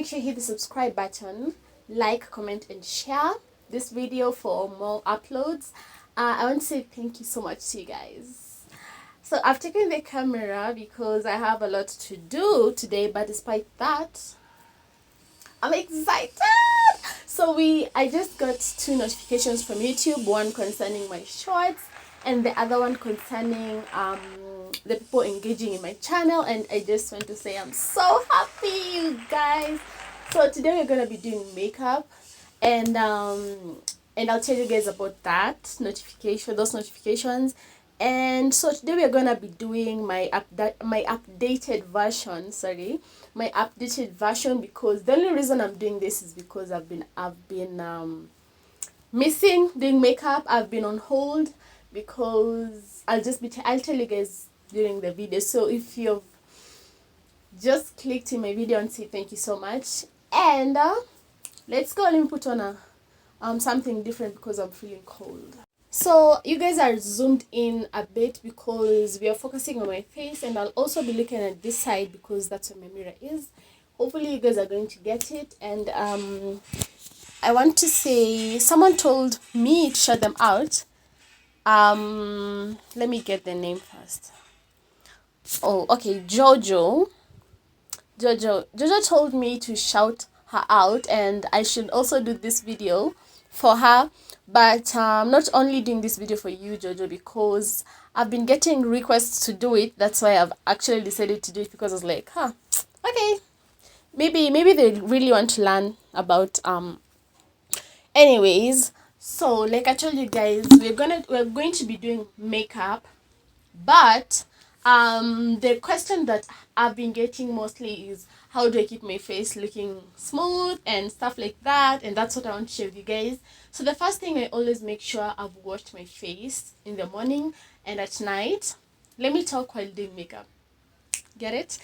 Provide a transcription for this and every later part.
make sure you hit the subscribe button, like, comment, and share this video for more uploads. I want to say thank you so much to you guys. So I've taken the camera because I have a lot to do today, but despite that, I'm excited. So I just got 2 notifications from YouTube, one concerning my shorts and the other one concerning the people engaging in my channel, and I just want to say I'm so happy, you guys. So today we're gonna be doing makeup, and I'll tell you guys about those notifications. And so today we are gonna be doing my updated version, because the only reason I'm doing this is because I've been missing doing makeup. I've been on hold because I'll tell you guys during the video. So if you've just clicked in my video, and say thank you so much, and let's go. Let me put on something different because I'm feeling cold. So you guys are zoomed in a bit because we are focusing on my face, and I'll also be looking at this side because that's where my mirror is. Hopefully you guys are going to get it. And I want to say, someone told me to shout them out. Let me get the name first. Oh, okay, Jojo told me to shout her out, and I should also do this video for her. But I'm not only doing this video for you, Jojo, because I've been getting requests to do it. That's why I've actually decided to do it, because I was like, okay, maybe they really want to learn about anyways. So like I told you guys, we're going to be doing makeup, but the question that I've been getting mostly is, how do I keep my face looking smooth and stuff like that, and that's what I want to share with you guys. So the first thing, I always make sure I've washed my face in the morning and at night. Let me talk while doing makeup. Get it?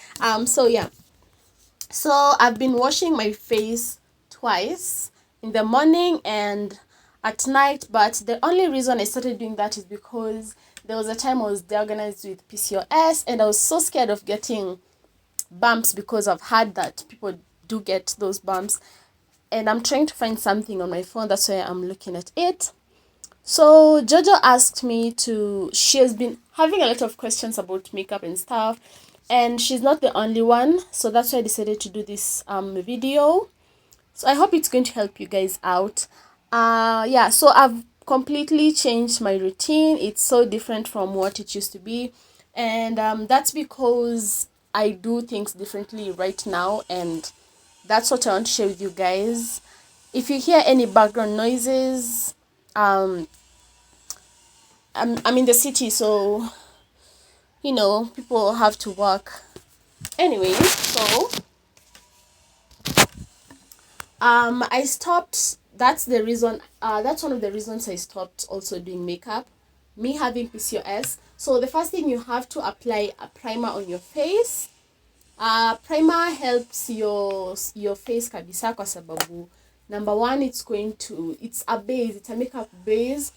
So yeah. So I've been washing my face twice, in the morning and at night, but the only reason I started doing that is because there was a time I was diagnosed with PCOS, and I was so scared of getting bumps, because I've heard that people do get those bumps, and I'm trying to find something on my phone. That's why I'm looking at it. So Jojo asked me she has been having a lot of questions about makeup and stuff, and she's not the only one, so that's why I decided to do this video. So I hope it's going to help you guys out. Yeah, so I've completely changed my routine. It's so different from what it used to be, and that's because I do things differently right now, and that's what I want to share with you guys. If you hear any background noises, I'm in the city, so people have to work. Anyway, so I stopped. That's the reason. That's one of the reasons I stopped also doing makeup. Me having PCOS. So the first thing, you have to apply a primer on your face. Primer helps your face kabisa, kwa sababu number one, it's a base. It's a makeup base.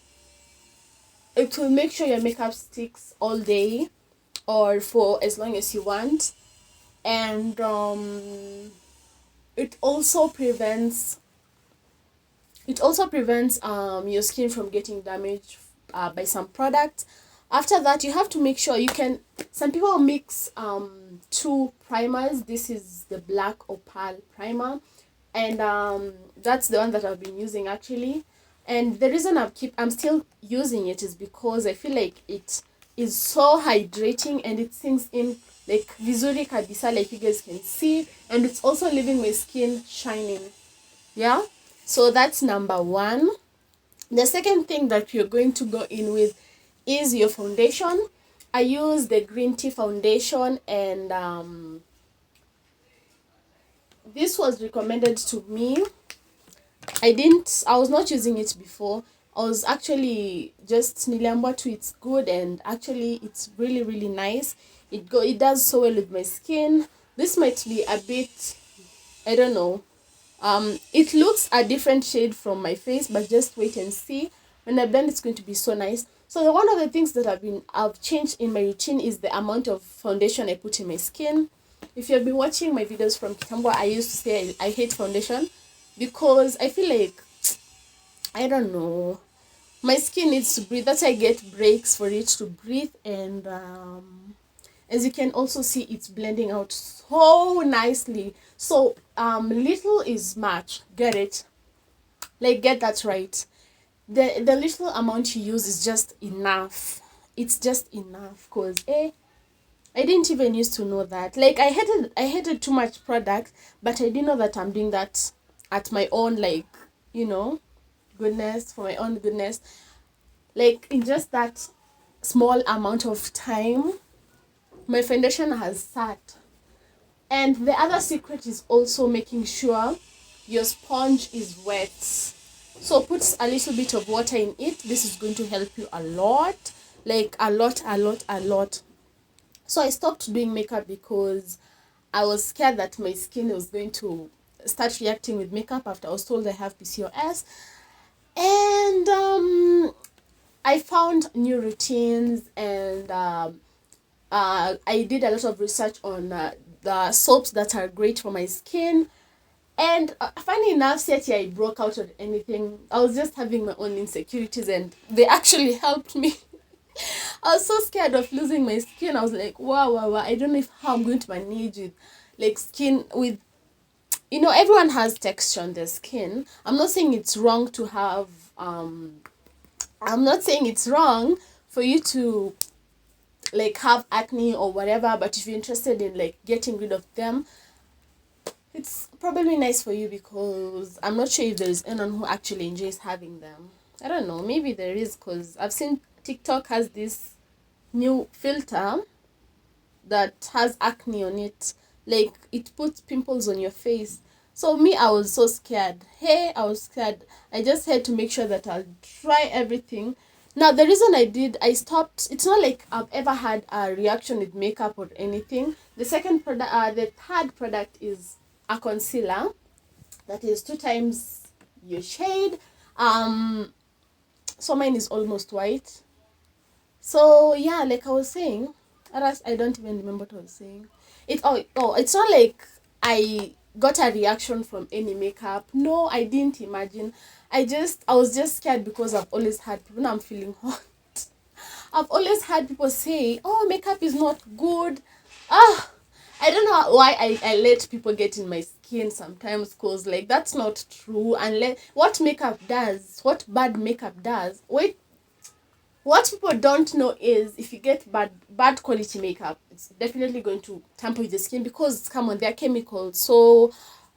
It will make sure your makeup sticks all day, or for as long as you want, and it also prevents your skin from getting damaged by some products. After that, you have to make sure some people mix 2 primers. This is the black opal primer, and that's the one that I've been using actually. And the reason I'm still using it is because I feel like it is so hydrating, and it sinks in like vizuri kabisa, like you guys can see, and it's also leaving my skin shining. Yeah, so that's number 1. The second thing that you're going to go in with is your foundation. I use the green tea foundation, and this was recommended to me. I was not using it before. I was actually just niliambiwa tu it's good, and actually it's really, really nice. It does so well with my skin. This might be a bit, I don't know, it looks a different shade from my face, but just wait and see. When I blend, it's going to be so nice. So one of the things that I've changed in my routine is the amount of foundation I put in my skin. If you've been watching my videos from Kitambo, I used to say I hate foundation because I feel like, I don't know, my skin needs to breathe. That's why I get breaks for it to breathe. And as you can also see, it's blending out so nicely. So little is much. Get it? Like, get that right. The little amount you use is just enough. It's just enough. Cause I didn't even used to know that. Like, I hated too much product, but I didn't know that I'm doing that at my own, like, you know, goodness, for my own goodness. Like, in just that small amount of time, my foundation has sat. And the other secret is also making sure your sponge is wet. So put a little bit of water in it. This is going to help you a lot. Like, a lot, a lot, a lot. So I stopped doing makeup because I was scared that my skin was going to start reacting with makeup after I was told I have PCOS. And I found new routines, and I did a lot of research on the soaps that are great for my skin. And funny enough, yet I broke out of anything. I was just having my own insecurities, and they actually helped me. I was so scared of losing my skin. I was like, wow, wow, wow. I don't know how I'm going to manage with, like, skin with, everyone has texture on their skin. I'm not saying it's wrong to have, I'm not saying it's wrong for you to, like, have acne or whatever, but if you're interested in, like, getting rid of them, it's probably nice for you, because I'm not sure if there's anyone who actually enjoys having them. I don't know, maybe there is, because I've seen TikTok has this new filter that has acne on it. Like, it puts pimples on your face. So me, I was so scared. Hey, I was scared. I just had to make sure that I'll try everything. Now, the reason I stopped, it's not like I've ever had a reaction with makeup or anything. The third product is a concealer that is 2 times your shade. So mine is almost white. So yeah, like I was saying, I don't even remember what I was saying. It's not like I got a reaction from any makeup. No, I didn't imagine. I was just scared because I've always had people. Now I'm feeling hot. I've always had people say, "Oh, makeup is not good." Ah, I don't know why I let people get in my skin sometimes, cause like that's not true. And what bad makeup does. Wait, what people don't know is if you get bad quality makeup, it's definitely going to tamper with the skin, because come on, they're chemicals. So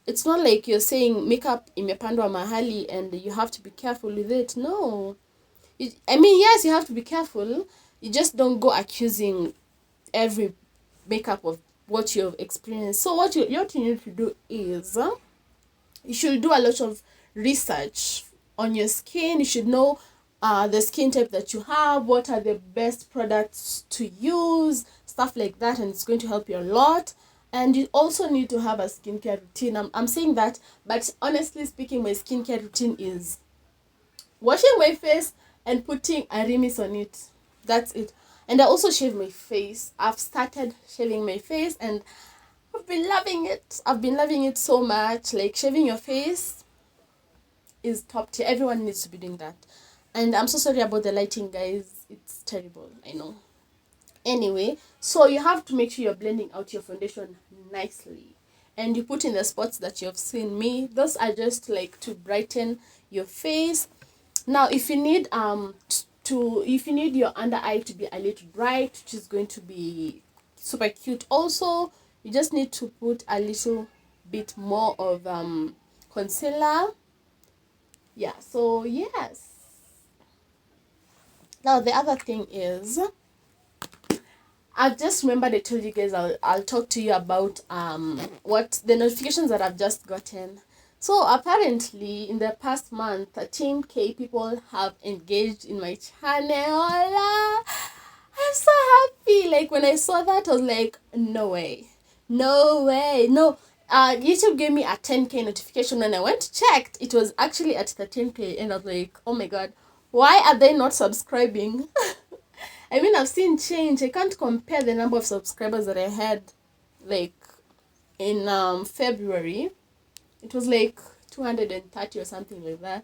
it's not like you're saying makeup imepandwa mahali and you have to be careful with it. No. I mean, yes, you have to be careful. You just don't go accusing every makeup of what you've experienced. So what you need to do is you should do a lot of research on your skin. You should know the skin type that you have, what are the best products to use, stuff like that, and it's going to help you a lot. And you also need to have a skincare routine. I'm saying that, but honestly speaking, my skincare routine is washing my face and putting a remis on it. That's it. And I also shave my face. I've started shaving my face, and I've been loving it. I've been loving it so much. Like, shaving your face is top tier. Everyone needs to be doing that. And I'm so sorry about the lighting, guys. It's terrible. I know. Anyway, so you have to make sure you're blending out your foundation nicely. And you put in the spots that you have seen me. Those are just like to brighten your face. Now, if you need your under eye to be a little bright, which is going to be super cute also, you just need to put a little bit more of concealer. Yeah, so yes. Now the other thing is, I've just remembered I told you guys I'll talk to you about what the notifications that I've just gotten. So apparently in the past month, 13K people have engaged in my channel. I'm so happy. Like, when I saw that, I was like, no way. No way. No. YouTube gave me a 10K notification, and I went to check. It was actually at 13K, and I was like, oh my god, why are they not subscribing? I mean, I've seen change. I can't compare the number of subscribers that I had, like, in February. It was like 230 or something like that.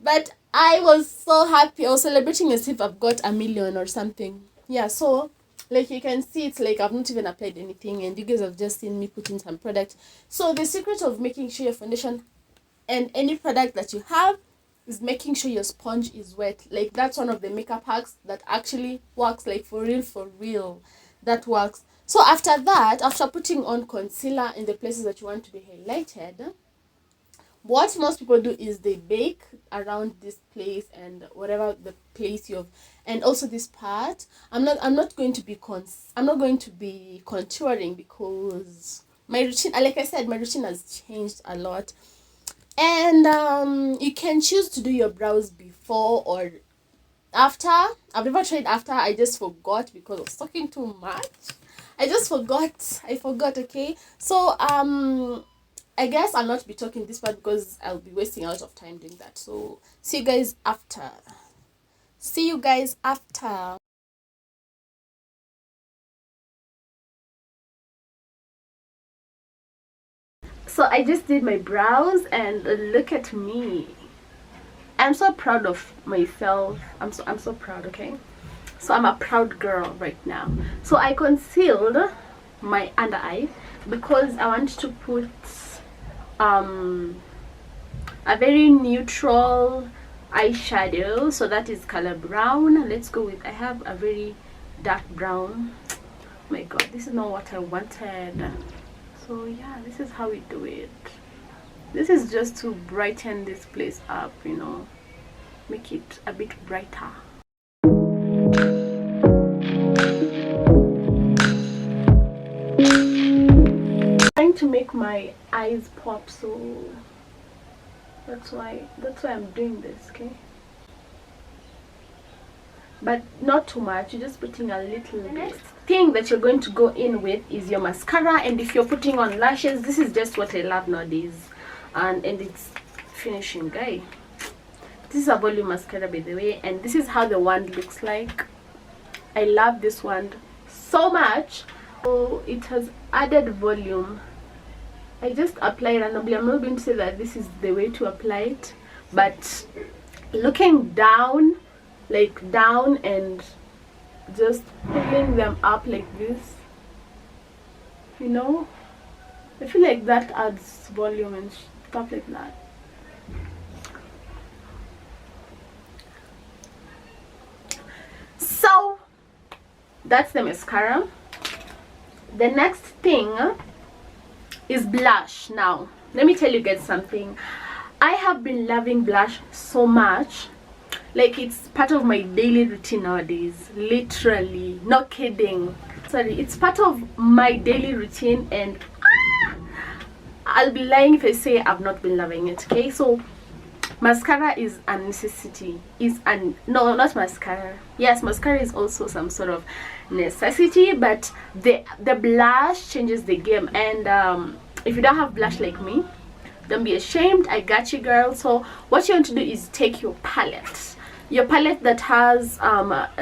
But I was so happy. I was celebrating as if I've got a million or something. Yeah, so like you can see, it's like I've not even applied anything, and you guys have just seen me put in some product. So the secret of making sure your foundation and any product that you have is making sure your sponge is wet. Like that's one of the makeup hacks that actually works, like for real. That works. So after that, after putting on concealer in the places that you want to be highlighted, what most people do is they bake around this place and whatever the place you've, and also this part. I'm not going to be contouring because my routine, like I said, my routine has changed a lot. And you can choose to do your brows before or after. I've never tried after. I just forgot because I was talking too much. I forgot. Okay, so I guess I'll not be talking this part because I'll be wasting a lot of time doing that. So see you guys after. So I just did my brows and look at me. I'm so proud of myself. I'm so proud, okay? So I'm a proud girl right now. So I concealed my under eye because I want to put a very neutral eyeshadow. So that is color brown. Let's go with, I have a very dark brown. Oh my god, this is not what I wanted. So yeah, this is how we do it. This is just to brighten this place up, you know, make it a bit brighter. Trying to make my eyes pop, so that's why I'm doing this, okay? But not too much, you're just putting a little bit. Next thing that you're going to go in with is your mascara, and if you're putting on lashes, this is just what I love nowadays. And it's finishing, guy. This is a volume mascara, by the way, and this is how the wand looks like. I love this wand so much. So it has added volume. I just apply randomly. I'm not going to say that this is the way to apply it, but looking down, like down, and just pulling them up like this, you know, I feel like that adds volume and stuff like that. So that's the mascara. The next thing is blush. Now let me tell you guys something. I have been loving blush so much, like it's part of my daily routine nowadays, literally, not kidding. Sorry, it's part of my daily routine, and I'll be lying if I say I've not been loving it. Okay, so mascara is a necessity. No, not mascara. Yes, mascara is also some sort of necessity, but the blush changes the game. And if you don't have blush like me, don't be ashamed, I got you, girl. So what you want to do is take your palette that has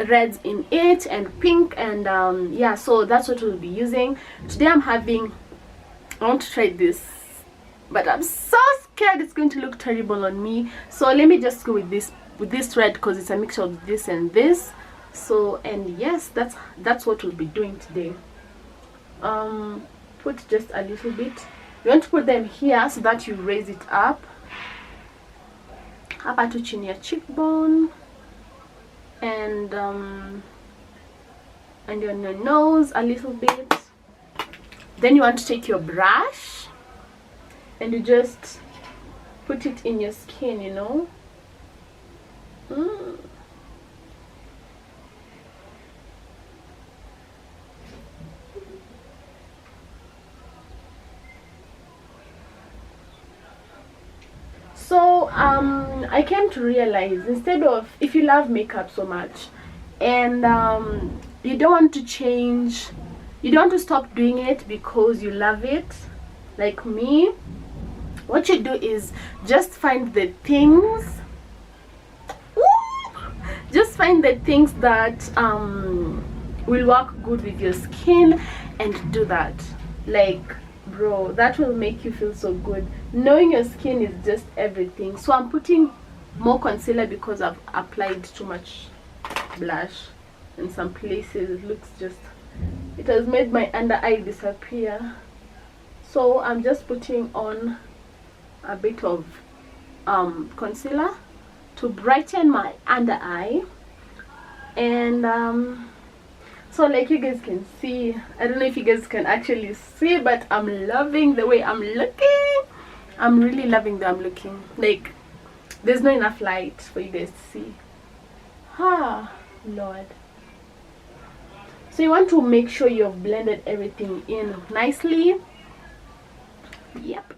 reds in it and pink, and yeah, so that's what we'll be using today. I want to try this, but I'm so scared it's going to look terrible on me. So let me just go with this red because it's a mixture of this and this. So, and yes, that's what we'll be doing today. Put just a little bit. You want to put them here so that you raise it up to chini ya cheekbone, and on your nose a little bit. Then you want to take your brush and you just put it in your skin, you know. So I came to realize, instead of, if you love makeup so much and you don't want to change, you don't want to stop doing it because you love it like me, what you do is just find the things that will work good with your skin and do that. Like bro, that will make you feel so good. Knowing your skin is just everything. So I'm putting more concealer because I've applied too much blush in some places. It looks just, it has made my under eye disappear. So I'm just putting on a bit of concealer to brighten my under eye. And so like you guys can see, I don't know if you guys can actually see, but I'm loving the way I'm looking. I'm really loving the way I'm looking. Like, there's not enough light for you guys to see. Ah, Lord. So you want to make sure you've blended everything in nicely. Yep.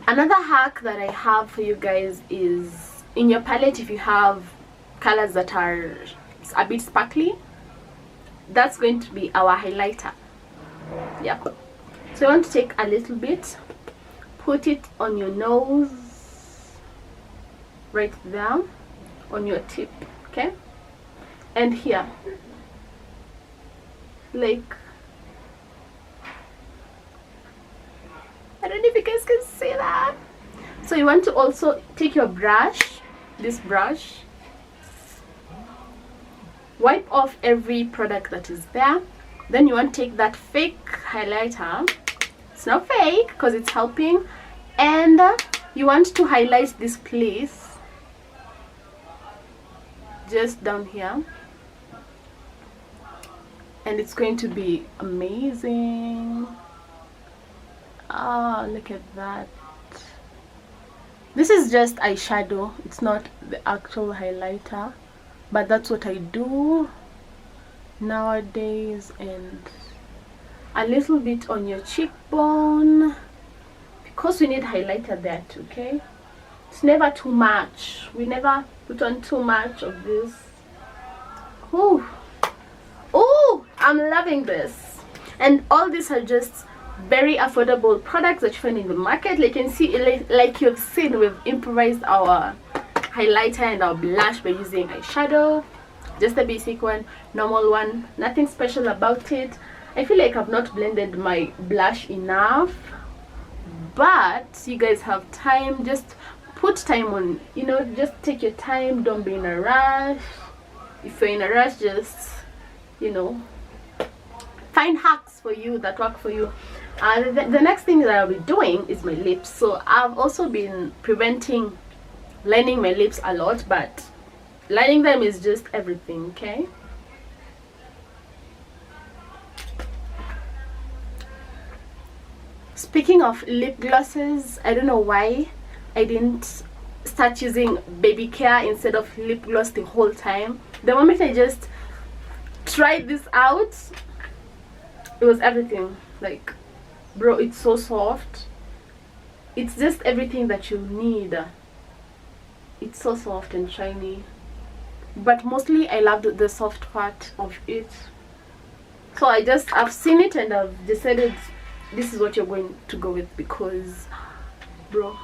Another hack that I have for you guys is, in your palette, if you have colors that are a bit sparkly, that's going to be our highlighter. Yep. So you want to take a little bit, put it on your nose, right there, on your tip, okay, and here, like, I don't know if you guys can see that. So you want to also take your brush, this brush, wipe off every product that is there. Then you want to take that fake highlighter, it's not fake because it's helping, and you want to highlight this place just down here, and it's going to be amazing. Oh, look at that. This is just eyeshadow, it's not the actual highlighter, but that's what I do nowadays. And a little bit on your cheekbone, because we need highlighter there too, okay? It's never too much. We never put on too much of this. Ooh, ooh, I'm loving this. And all these are just very affordable products that you find in the market. Like you can see, like you've seen, we've improvised our highlighter and our blush by using eyeshadow, just a basic one, normal one, nothing special about it. I feel like I've not blended my blush enough, but you guys have time. Just put time on, you know, just take your time, don't be in a rush. If you're in a rush, just, you know, find hacks for you that work for you. The next thing that I'll be doing is my lips. So I've also been preventing lining my lips a lot, but lining them is just everything, okay? Speaking of lip glosses, I don't know why I didn't start using baby care instead of lip gloss the whole time. The moment I just tried this out, it was everything. Like, bro, it's so soft. It's just everything that you need. It's so soft and shiny, but mostly I loved the soft part of it. So I've seen it and I've decided this is what you're going to go with, because, bro,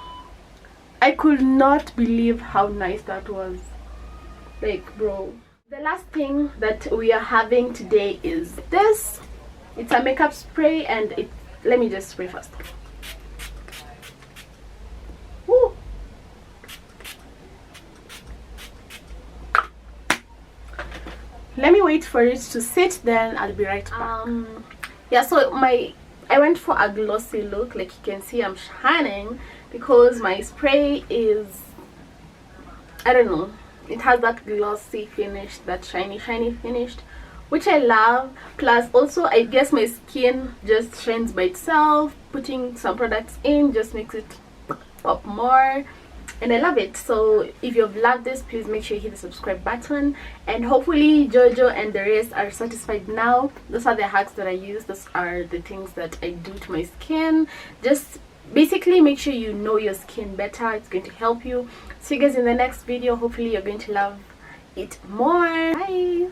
I could not believe how nice that was. Like, bro. The last thing that we are having today is this. It's a makeup spray, and let me just spray first. Woo. Let me wait for it to sit, then I'll be right back. Yeah, so I went for a glossy look. Like you can see, I'm shining because my spray is, I don't know, it has that glossy finish, that shiny finish, which I love. Plus also, I guess my skin just shines by itself. Putting some products in just makes it pop more, and I love it. So if you've loved this, please make sure you hit the subscribe button, and hopefully Jojo and the rest are satisfied now. Those are the hacks that I use. Those are the things that I do to my skin. Just basically make sure you know your skin better. It's going to help you. See you guys in the next video. Hopefully you're going to love it more. Bye.